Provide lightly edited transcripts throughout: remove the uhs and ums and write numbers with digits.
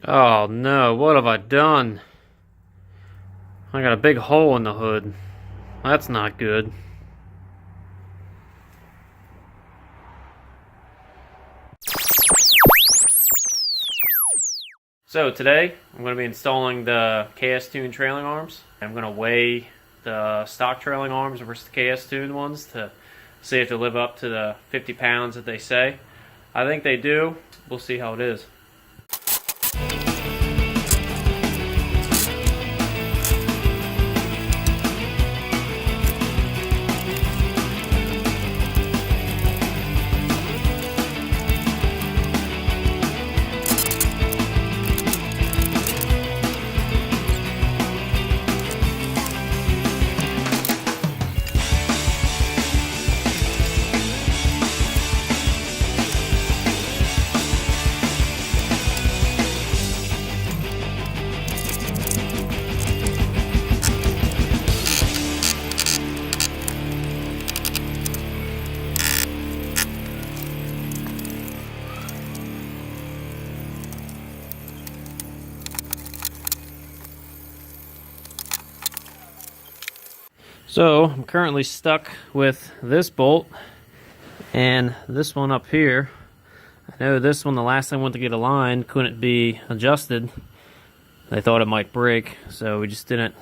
Oh no, what have I done? I got a big hole in the hood. That's not good. So today, I'm going to be installing the KSTuned trailing arms. I'm going to weigh the stock trailing arms versus the KSTuned ones to see if they live up to the 50 pounds that they say. I think they do. We'll see how it is. So I'm currently stuck with this bolt and this one up here. I know this one, the last time I went to get aligned, couldn't be adjusted. They thought it might break, so we just didn't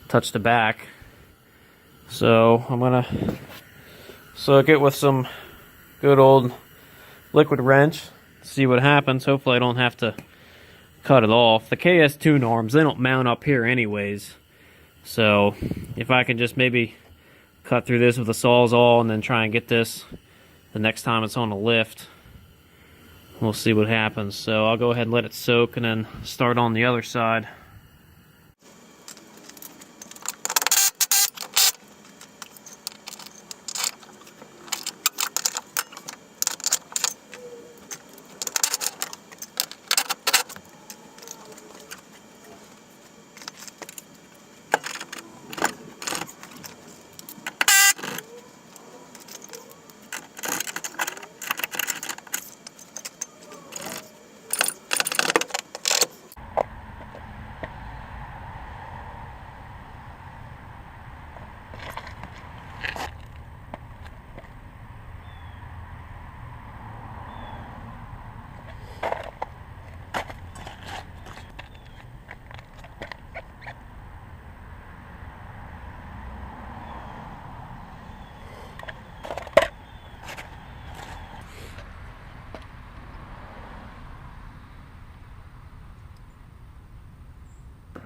touch the back. So I'm gonna soak it with some good old liquid wrench, see what happens. Hopefully I don't have to cut it off. The KSTuned arms, they don't mount up here anyways. So if I can just maybe cut through this with a Sawzall and then try and get this the next time it's on the lift, we'll see what happens. So I'll go ahead and let it soak and then start on the other side.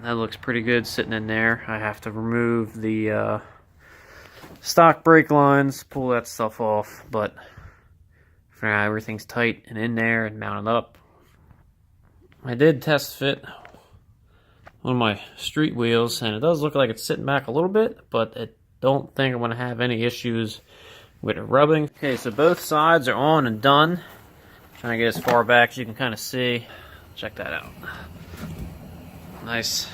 That looks pretty good sitting in there. I have to remove the stock brake lines, pull that stuff off, but for now everything's tight and in there and mounted up. I did test fit one of my street wheels, and it does look like it's sitting back a little bit, but I don't think I'm going to have any issues with it rubbing. Okay, so both sides are on and done. Trying to get as far back as you can kind of see. Check that out. Nice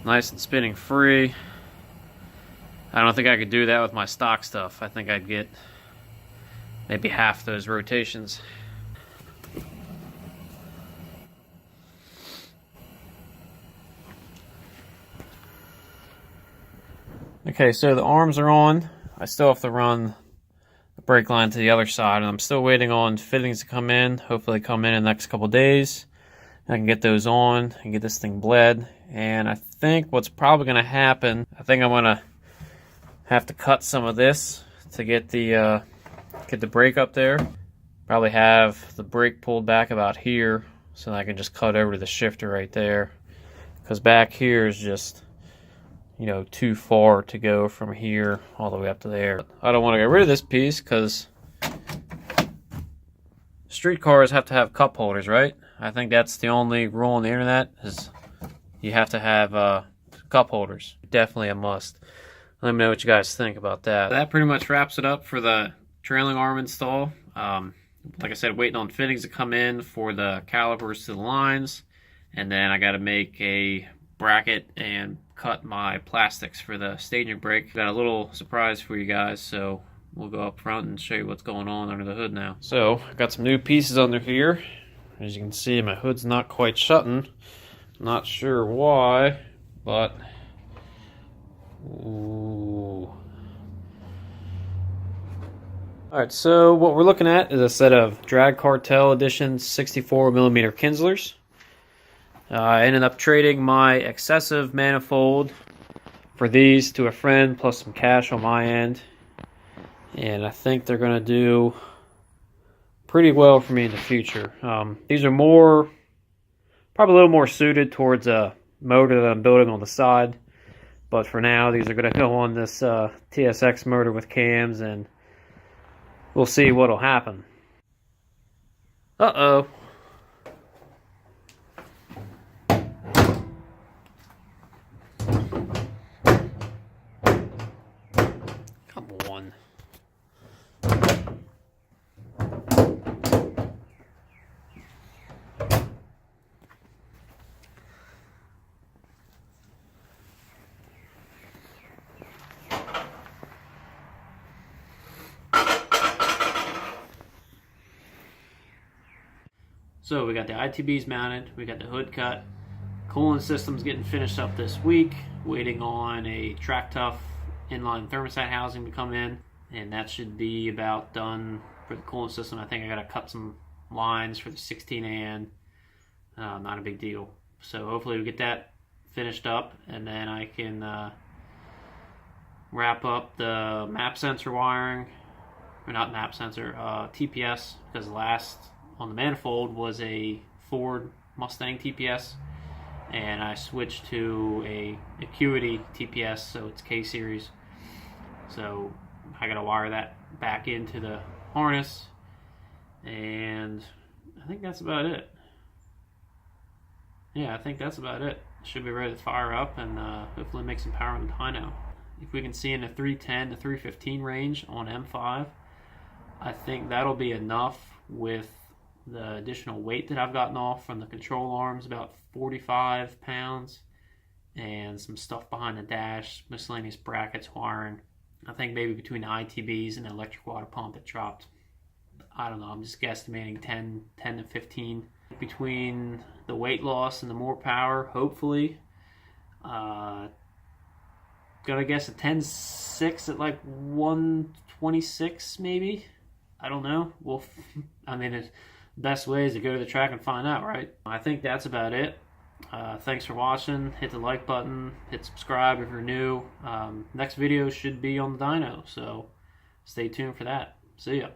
and spinning free. I don't think I could do that with my stock stuff. I think I'd get maybe half those rotations. Okay, so the arms are on. I still have to run the brake line to the other side, and I'm still waiting on fittings to come in. Hopefully come in the next couple days. I can get those on and get this thing bled. And I think what's probably going to happen, I think I'm going to have to cut some of this to get the brake up there. Probably have the brake pulled back about here so that I can just cut over to the shifter right there. Because back here is just, you know, too far to go from here all the way up to there. I don't want to get rid of this piece because street cars have to have cup holders, right? I think that's the only rule on the internet, is you have to have cup holders. Definitely a must. Let me know what you guys think about that. That pretty much wraps it up for the trailing arm install. Like I said, waiting on fittings to come in for the calipers to the lines, and then I got to make a bracket and cut my plastics for the staging brake. Got a little surprise for you guys, so we'll go up front and show you what's going on under the hood now. So, got some new pieces under here. As you can see, my hood's not quite shutting. Not sure why, but ooh. Alright, so what we're looking at is a set of Drag Cartel Edition 64mm Kinslers. I ended up trading my excessive manifold for these to a friend, plus some cash on my end. And I think they're going to do pretty well for me in the future. These are probably a little more suited towards a motor that I'm building on the side. But for now, these are going to go on this TSX motor with cams, and we'll see what'll happen. Uh-oh. Come on. So we got the ITBs mounted, we got the hood cut, cooling system's getting finished up this week, waiting on a Track Tough inline thermostat housing to come in, and that should be about done for the cooling system. I think I gotta cut some lines for the 16AN, not a big deal. So hopefully we get that finished up, and then I can wrap up the map sensor wiring, or not map sensor, TPS, because last on the manifold was a Ford Mustang TPS, and I switched to a Acuity TPS, so it's K series. So I gotta wire that back into the harness, and I think that's about it. Yeah, I think that's about it. Should be ready to fire up and hopefully make some power on the dyno. If we can see in the 310 to 315 range on M5, I think that'll be enough with the additional weight that I've gotten off from the control arms, about 45 pounds, and some stuff behind the dash, miscellaneous brackets, wiring. I think maybe between the ITBs and the electric water pump it dropped, I don't know, I'm just guesstimating 10 to 15. Between the weight loss and the more power, hopefully, gonna guess a 10.6 at like 126 maybe. I don't know. I mean, the best way is to go to the track and find out, right? I think that's about it. Thanks for watching. Hit the like button. Hit subscribe if you're new. Next video should be on the dyno, so stay tuned for that. See ya.